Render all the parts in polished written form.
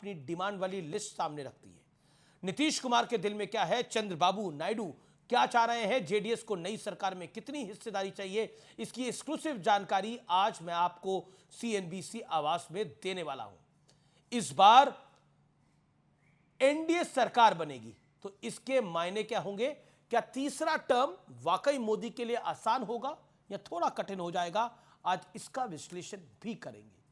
अपनी डिमांड वाली लिस्ट सामने रखती है। नीतीश कुमार के दिल में क्या है, चंद्रबाबू नायडू क्या चाह रहे हैं, जेडीएस को नई सरकार में कितनी हिस्सेदारी चाहिए, इसकी एक्सक्लूसिव जानकारी आज मैं आपको सीएनबीसी आवाज में देने वाला हूं। इस बार एनडीए सरकार बनेगी तो इसके मायने क्या होंगे, क्या तीसरा टर्म वाकई मोदी के लिए आसान होगा या थोड़ा कठिन हो जाएगा, आज इसका विश्लेषण भी करेंगे।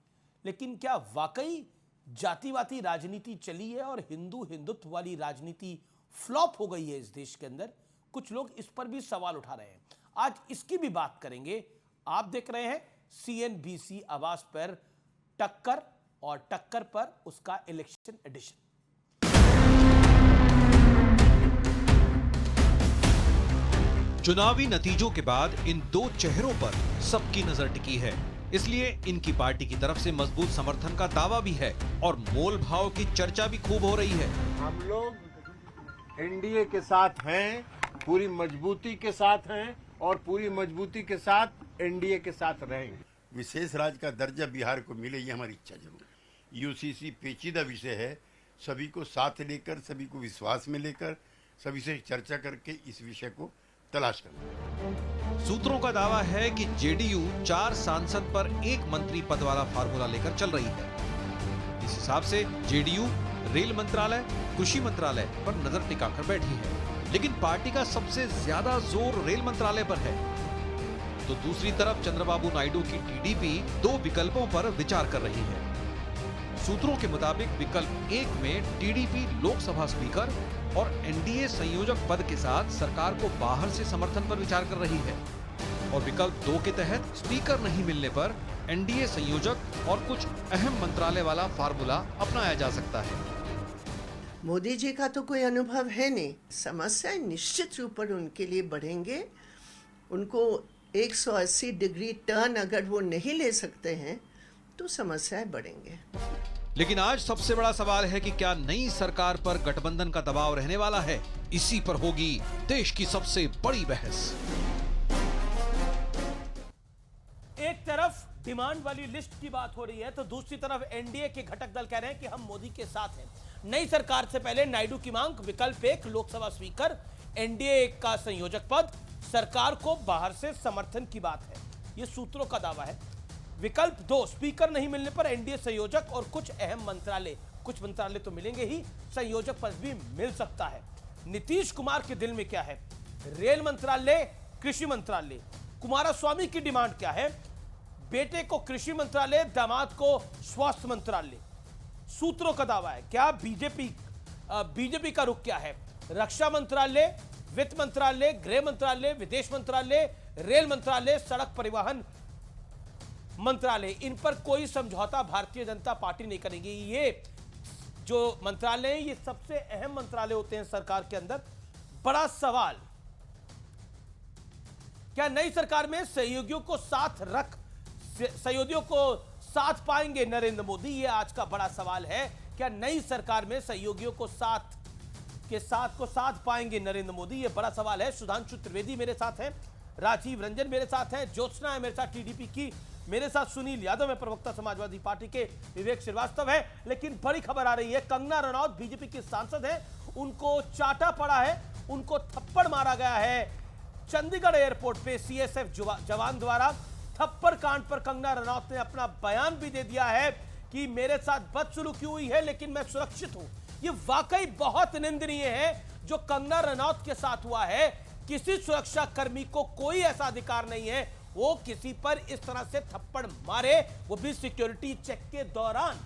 लेकिन क्या वाकई जातिवादी राजनीति चली है और हिंदू हिंदुत्व वाली राजनीति फ्लॉप हो गई है इस देश के अंदर? कुछ लोग इस पर भी सवाल उठा रहे हैं, आज इसकी भी बात करेंगे। आप देख रहे हैं सीएनबीसी आवाज पर टक्कर, और टक्कर पर उसका इलेक्शन एडिशन। चुनावी नतीजों के बाद इन दो चेहरों पर सबकी नजर टिकी है, इसलिए इनकी पार्टी की तरफ से मजबूत समर्थन का दावा भी है और मोल भाव की चर्चा भी खूब हो रही है। हम लोग एनडीए के साथ हैं, पूरी मजबूती के साथ हैं और पूरी मजबूती के साथ एनडीए के साथ रहेंगे। विशेष राज्य का दर्जा बिहार को मिले, ये हमारी इच्छा जरूर है। यूसीसी पेचीदा विषय है, सभी को साथ लेकर, सभी को विश्वास में लेकर, सभी से चर्चा करके इस विषय को तलाश करना। सूत्रों का दावा है कि जेडीयू 4 सांसद पर 1 मंत्री पद वाला फार्मूला लेकर चल रही है। इस हिसाब से जेडीयू रेल मंत्रालय, कृषि मंत्रालय पर नजर टिकाकर बैठी है, लेकिन पार्टी का सबसे ज्यादा जोर रेल मंत्रालय पर है। तो दूसरी तरफ चंद्रबाबू नायडू की टीडीपी 2 विकल्पों पर विचार कर रही है। सूत्रों के मुताबिक विकल्प 1 में टीडीपी लोकसभा स्पीकर और एनडीए संयोजक पद के साथ सरकार को बाहर से समर्थन पर विचार कर रही है, और विकल्प 2 के तहत स्पीकर नहीं मिलने पर एनडीए संयोजक और कुछ अहम मंत्रालय वाला फार्मूला अपनाया जा सकता है। मोदी जी का तो कोई अनुभव है नहीं, समस्याएं निश्चित रूप पर उनके लिए बढ़ेंगे। उनको 180 डिग्री टर्न अगर वो नहीं ले सकते हैं तो समस्याएं बढ़ेंगे। लेकिन आज सबसे बड़ा सवाल है कि क्या नई सरकार पर गठबंधन का दबाव रहने वाला है? इसी पर होगी देश की सबसे बड़ी बहस। एक तरफ डिमांड वाली लिस्ट की बात हो रही है तो दूसरी तरफ एनडीए के घटक दल कह रहे हैं कि हम मोदी के साथ हैं। नई सरकार से पहले नायडू की मांग, विकल्प 1 लोकसभा स्पीकर, एनडीए का संयोजक पद, सरकार को बाहर से समर्थन की बात है, यह सूत्रों का दावा है। विकल्प 2 स्पीकर नहीं मिलने पर एनडीए संयोजक और कुछ अहम मंत्रालय, कुछ मंत्रालय तो मिलेंगे ही, संयोजक पद भी मिल सकता है। नीतीश कुमार के दिल में क्या है, रेल मंत्रालय, कृषि मंत्रालय। कुमारस्वामी की डिमांड क्या है, बेटे को कृषि मंत्रालय, दामाद को स्वास्थ्य मंत्रालय। सूत्रों का दावा है, क्या बीजेपी का रुख क्या है, रक्षा मंत्रालय, वित्त मंत्रालय, गृह मंत्रालय, विदेश मंत्रालय, रेल मंत्रालय, सड़क परिवहन मंत्रालय। इन पर कोई समझौता भारतीय जनता पार्टी नहीं करेगी। ये जो मंत्रालय हैं, ये सबसे अहम मंत्रालय होते हैं सरकार के अंदर। बड़ा सवाल, क्या नई सरकार में सहयोगियों को साथ पाएंगे नरेंद्र मोदी? ये आज का बड़ा सवाल है। क्या नई सरकार में सहयोगियों को साथ पाएंगे नरेंद्र मोदी? ये बड़ा सवाल है। सुधांशु त्रिवेदी मेरे साथ हैं, राजीव रंजन मेरे साथ हैं, ज्योत्सना है मेरे साथ टीडीपी की, मेरे साथ सुनील यादव है, प्रवक्ता समाजवादी पार्टी के, विवेक श्रीवास्तव है। लेकिन बड़ी खबर आ रही है, कंगना रनौत बीजेपी की सांसद है, उनको चाटा पड़ा है, उनको थप्पड़ मारा गया है चंडीगढ़ एयरपोर्ट पे सीएसएफ जवान द्वारा। थप्पड़ कांड पर कंगना रनौत ने अपना बयान भी दे दिया है कि मेरे साथ बदसलूकी हुई है लेकिन मैं सुरक्षित हूं। ये वाकई बहुत निंदनीय है जो कंगना रनौत के साथ हुआ है। किसी सुरक्षा कर्मी को कोई ऐसा अधिकार नहीं है वो किसी पर इस तरह से थप्पड़ मारे, वो भी सिक्योरिटी चेक के दौरान।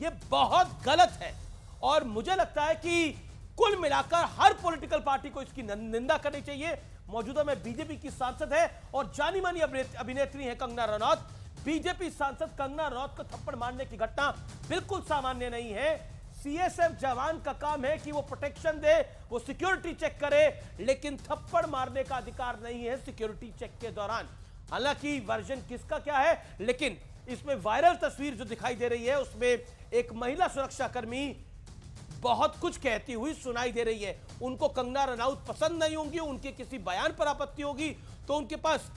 ये बहुत गलत है और मुझे लगता है कि कुल मिलाकर हर पॉलिटिकल पार्टी को इसकी निंदा करनी चाहिए। मौजूदा में बीजेपी की सांसद है और जानी मानी अभिनेत्री है कंगना रनौत। बीजेपी सांसद कंगना रनौत को थप्पड़ मारने की घटना बिल्कुल सामान्य नहीं है। सीएसएफ जवान का काम है कि वो प्रोटेक्शन दे, वो सिक्योरिटी चेक करे, लेकिन थप्पड़ मारने का अधिकार नहीं है सिक्योरिटी चेक के दौरान। हालांकि वर्जन किसका क्या है, लेकिन इसमें वायरल तस्वीर जो दिखाई दे रही है उसमें एक महिला सुरक्षाकर्मी बहुत कुछ कहती हुई सुनाई दे रही है। उनको कंगना रनौत पसंद नहीं होंगी, उनके किसी बयान पर आपत्ति होगी तो उनके पास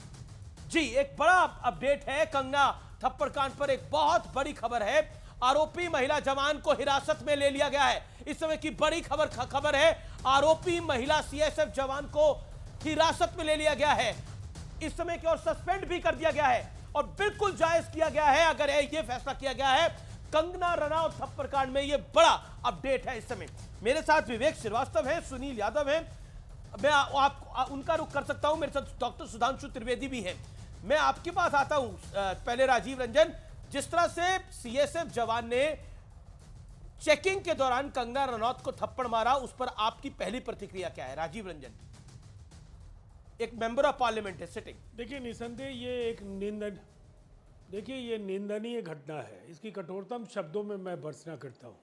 जी एक बड़ा अपडेट है। कंगना थप्पड़ कांड पर एक बहुत बड़ी खबर है। आरोपी महिला जवान को हिरासत में ले लिया गया है। इस समय की बड़ी खबर है, आरोपी महिला सीएसएफ जवान को हिरासत में ले लिया गया है। इस समय की और सस्पेंड भी कर दिया गया है और बिल्कुल जायज किया गया है अगर ये फैसला किया गया है। कंगना रनौत थप्पड़ कांड में यह बड़ा अपडेट है। इस समय मेरे साथ विवेक श्रीवास्तव है, सुनील यादव है, मैं आप उनका रुख कर सकता हूं। मेरे साथ डॉक्टर सुधांशु त्रिवेदी भी है। मैं आपके पास आता हूं। पहले राजीव रंजन, जिस तरह से सीएसएफ जवान ने चेकिंग के दौरान कंगना रनौत को थप्पड़ मारा, उस पर आपकी पहली प्रतिक्रिया क्या है? राजीव रंजन, एक मेंबर ऑफ पार्लियामेंट है सिटिंग। देखिए निसंदेह ये निंदनीय घटना है। इसकी कठोरतम शब्दों में मैं भर्त्सना करता हूँ।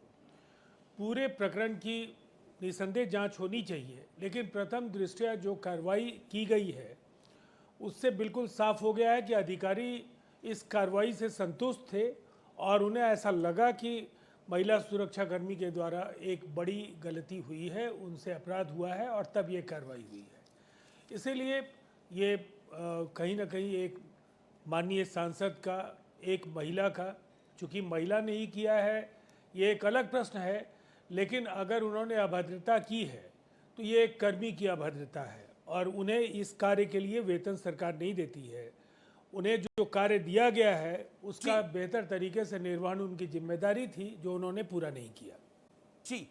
पूरे प्रकरण की निसंदेह जांच होनी चाहिए, लेकिन प्रथम दृष्टया जो कार्रवाई की गई है उससे बिल्कुल साफ हो गया है कि अधिकारी इस कार्रवाई से संतुष्ट थे और उन्हें ऐसा लगा कि महिला सुरक्षाकर्मी के द्वारा एक बड़ी गलती हुई है, उनसे अपराध हुआ है और तब ये कार्रवाई हुई है। इसीलिए ये कहीं ना कहीं एक माननीय सांसद का, एक महिला का, चूँकि महिला ने ही किया है ये एक अलग प्रश्न है, लेकिन अगर उन्होंने अभद्रता की है तो ये एक कर्मी की अभद्रता है और उन्हें इस कार्य के लिए वेतन सरकार नहीं देती है। उन्हें जो कार्य दिया गया है उसका बेहतर तरीके से निर्वहन उनकी जिम्मेदारी थी, जो उन्होंने पूरा नहीं किया। जी,